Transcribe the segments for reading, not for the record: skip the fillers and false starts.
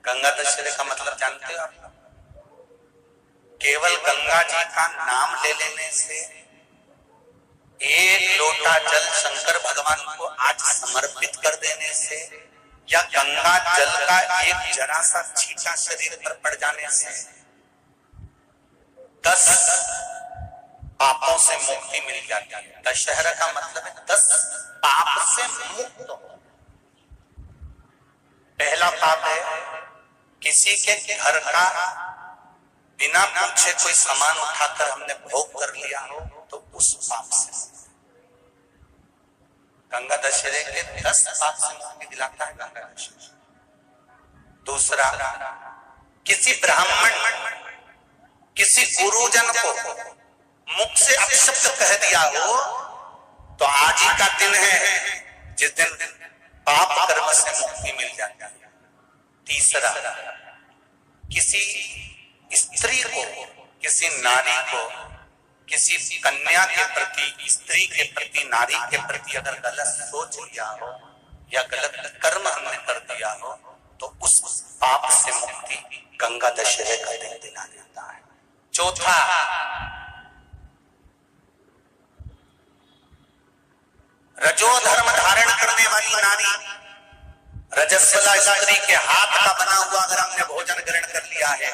गंगा दशहरे का मतलब जानते हो आप? केवल गंगा जी का नाम ले लेने से, एक लोटा जल शंकर भगवान को आज समर्पित कर देने से, या गंगा जल का एक जरा सा छींटा शरीर पर पड़ जाने से 10 पापों से मुक्ति मिल जाती है। दशहरा का मतलब है 10 पाप से मुक्त हो। पहला पाप है किसी के घर का बिना पूछे कोई सामान उठाकर हमने भोग कर लिया हो, तो उस पाप से। गंगा दशहरे के 10 पाप से मुक्ति दिलाता है गंगा दशहरा। दूसरा, किसी ब्राह्मण किसी गुरुजन को मुख से अपशब्द कह दिया हो, तो आज ही का दिन है जिस दिन पाप कर्म से मुक्ति मिल जाती है। तीसरा, किसी स्त्री को, किसी नारी को, किसी कन्या के प्रति, स्त्री के प्रति, नारी के प्रति अगर गलत सोच लिया हो या गलत कर्म हमने कर दिया हो, तो उस पाप से मुक्ति गंगा दशहरे का दिन दिला जाता है। चौथा, रजो धर्म धारण करने वाली नारी, रजस्वला स्त्री के हाथ का बना हुआ अगर हमने भोजन ग्रहण कर लिया है,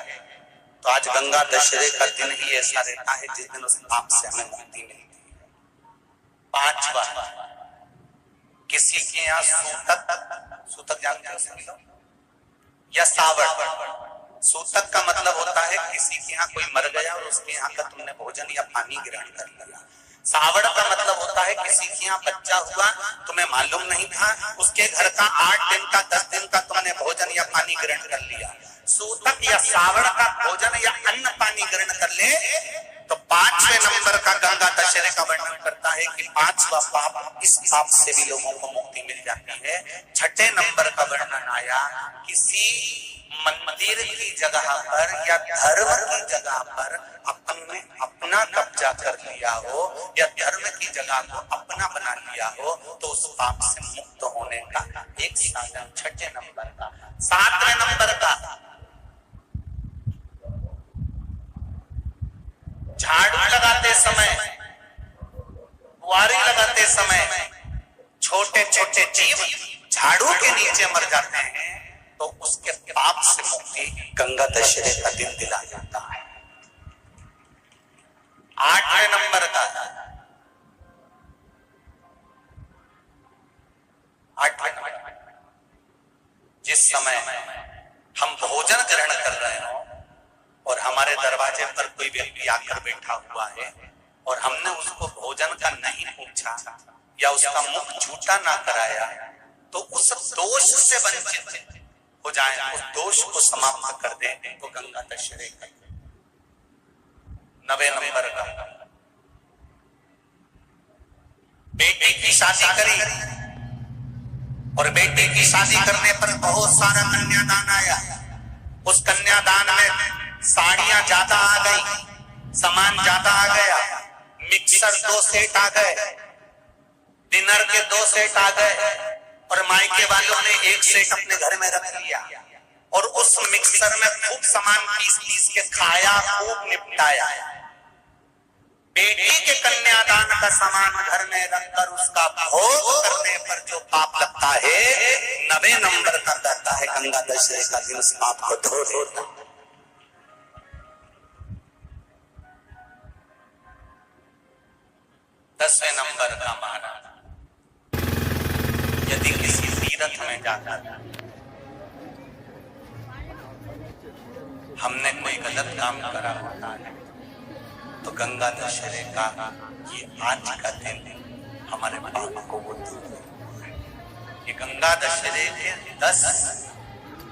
तो आज गंगा दशहरे का दिन ही ऐसा रहता है जिस दिन उस पाप से हमें मुक्ति मिलती है। पांचवा, किसी के यहाँ सूतक जानते हो सभी लोग, या सावड़। सूतक का मतलब होता है किसी के यहाँ कोई मर गया और उसके यहाँ का तुमने भोजन या पानी ग्रहण कर लिया। सावड़ का मतलब होता है किसी के यहाँ बच्चा हुआ, तुम्हें मालूम नहीं था, उसके घर का 8 दिन का 10 दिन का तुमने भोजन या पानी ग्रहण कर लिया। सूतक या सावड़ का भोजन या अन्न पानी ग्रहण कर ले, तो 5वें नंबर का गंगा दशहरे का वर्णन करता है कि 5वां पाप, इस पाप से भी लोगों को मुक्ति मिल जाती है। 6ठे नंबर का वर्णन आया, किसी मंदिर की जगह पर या धर्म की जगह पर अपने अपना कब्जा कर लिया हो, या धर्म की जगह को अपना बना लिया हो, तो उस पाप से मुक्त होने का एक साधन 6ठे नंबर का। 7वें नंबर का, झाड़ू लगाते समय, बुआरी लगाते समय छोटे छोटे जीव झाड़ू के नीचे मर जाते हैं, तो उसके पाप से मुक्ति गंगा दशहरे का दिन दिला जाता है। 8वें नंबर का, 8वें नंबर, जिस समय हम भोजन ग्रहण कर रहे हो और हमारे दरवाजे पर कोई व्यक्ति आकर बैठा हुआ है और हमने उसको भोजन का नहीं पूछा या उसका मुख झूठा ना कराया, तो उस दोष से वंचित हो जाए, उस दोष को समाप्त कर दे, तो गंगा दशहरे का। 9वें नंबर का, बेटी की शादी करी और बेटी की शादी करने पर बहुत सारा कन्यादान आया। उस कन्यादान में साड़ियां ज्यादा आ गई, सामान ज्यादा आ गया, मिक्सर 2 सेट आ गए, डिनर के 2 सेट आ गए, और मायके वालों ने 1 सेट अपने घर में रख लिया और उस मिक्सर में खूब सामान पीस के खाया, खूब निपटाया। बेटी के कन्यादान का सामान घर में रखकर उसका भोग करने पर जो पाप लगता है, 9वें नंबर का कहता है गंगा दशहरे का दिन उस पाप को धो देता। 10वें नंबर का महाराज, यदि किसी तीर्थ में जाता था, हमने कोई गलत काम करा होता है, तो गंगा दशहरे का ये आज का दिन हमारे पाप को वो दूर करता है। ये गंगा दशहरे के 10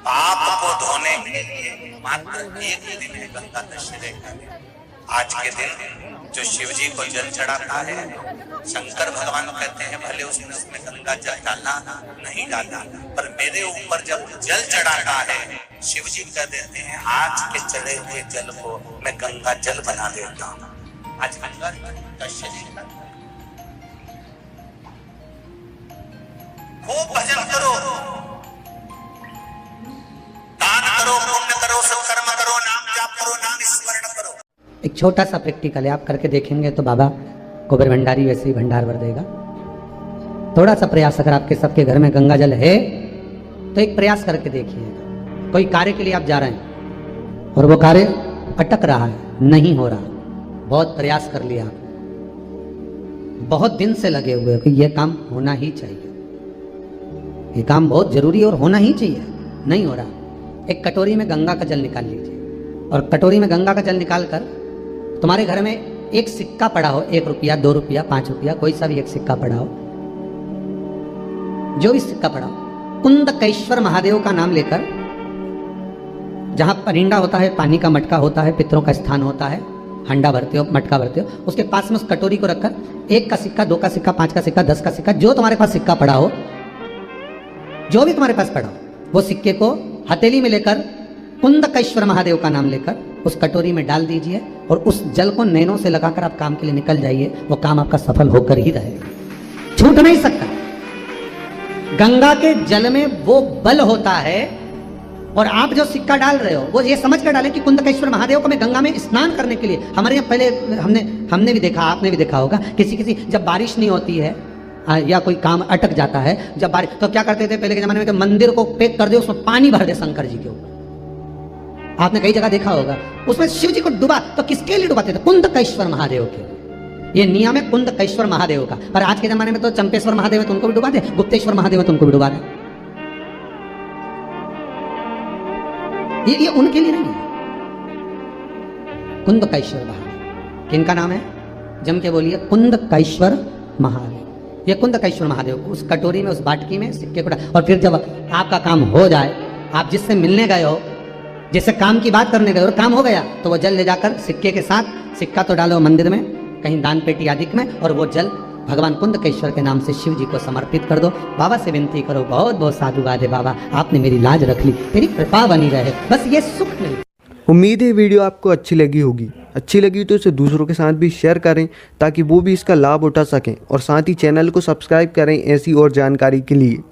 पाप को धोने के लिए मात्र एक दिन है गंगा दशहरे का दिन। आज के दिन जो शिव जी को जल चढ़ाता है, शंकर भगवान कहते हैं भले उसने उसमें गंगा जल डाला नहीं डाला, पर मेरे ऊपर जब जल चढ़ाता है, शिव जी कह देते हैं आज के चढ़े हुए जल को मैं गंगा जल बना देता हूँ। आज गंगा दशहरे का खूब भजन करो, दान छोटा सा प्रैक्टिकल है, आप करके देखेंगे तो बाबा कुबेर भंडारी वैसे ही भंडार भर देगा। थोड़ा सा प्रयास, अगर आपके सबके घर में गंगा जल है तो एक प्रयास करके देखिएगा। कोई कार्य के लिए आप जा रहे हैं और वो कार्य अटक रहा है, नहीं हो रहा, बहुत प्रयास कर लिया, बहुत दिन से लगे हुए हो कि ये काम होना ही चाहिए, ये काम बहुत जरूरी और होना ही चाहिए, नहीं हो रहा। एक कटोरी में गंगा का जल निकाल लीजिए और कटोरी में गंगा का जल निकाल कर तुम्हारे घर में एक सिक्का पड़ा हो, 1 रुपया, 2 रुपया, 5 रुपया, कोई सा भी एक सिक्का पड़ा हो, जो भी सिक्का पड़ा हो, कुंदकेश्वर महादेव का नाम लेकर, जहां परिंडा होता है, पानी का मटका होता है, पितरों का स्थान होता है, हंडा भरते हो, मटका भरते हो, उसके पास में उस कटोरी को रखकर 1 का सिक्का, 2 का सिक्का, 5 का सिक्का, 10 का सिक्का, जो तुम्हारे पास सिक्का पड़ा हो, जो भी तुम्हारे पास पड़ा हो, वो सिक्के को हथेली में लेकर कुंदकेश्वर महादेव का नाम लेकर उस कटोरी में डाल दीजिए और उस जल को नैनों से लगाकर आप काम के लिए निकल जाइए। वो काम आपका सफल होकर ही रहेगा, छूट नहीं सकता। गंगा के जल में वो बल होता है और आप जो सिक्का डाल रहे हो वो ये समझ कर डालें कि कुंदकेश्वर महादेव को मैं गंगा में स्नान करने के लिए। हमारे यहाँ पहले हमने भी देखा, आपने भी देखा होगा, किसी जब बारिश नहीं होती है या कोई काम अटक जाता है, जब बारिश, तो क्या करते थे पहले के जमाने में कि मंदिर को पैक कर दे, उसमें पानी भर दे शंकर जी के ऊपर। आपने कई जगह देखा होगा, उसमें शिव जी को डुबा, तो किसके लिए डुबाते थे? कुंदकेश्वर महादेव के लिए। ये नियम है कुंदकेश्वर महादेव का। पर आज के जमाने में तो चंपेश्वर महादेव है तो उनको भी डुबा दे, गुप्तेश्वर महादेव है तो उनको भी डुबा दे। ये उनके लिए नहीं है। कुंदकेश्वर महादेव किनका नाम है? जम के बोलिए, कुंदकेश्वर महादेव। ये कुंदकेश्वर महादेव को उस कटोरी में, उस बाटकी में सिक्के को, और फिर जब आपका काम हो जाए, आप जिससे मिलने गए हो, जिससे काम की बात करने गए और काम हो गया, तो वो जल ले जाकर सिक्के के साथ, सिक्का तो डालो मंदिर में, कहीं दान पेटी आदि में, और वो जल भगवान कुंदकेश्वर के नाम से शिव जी को समर्पित कर दो। बाबा से विनती करो, बहुत बहुत साधुवाद है बाबा, आपने मेरी लाज रख ली, मेरी कृपा बनी रहे, बस ये सुख मिले। उम्मीद है वीडियो आपको अच्छी लगी होगी। अच्छी लगी तो इसे दूसरों के साथ भी शेयर करें ताकि वो भी इसका लाभ उठा सकें, और साथ ही चैनल को सब्सक्राइब करें ऐसी और जानकारी के लिए।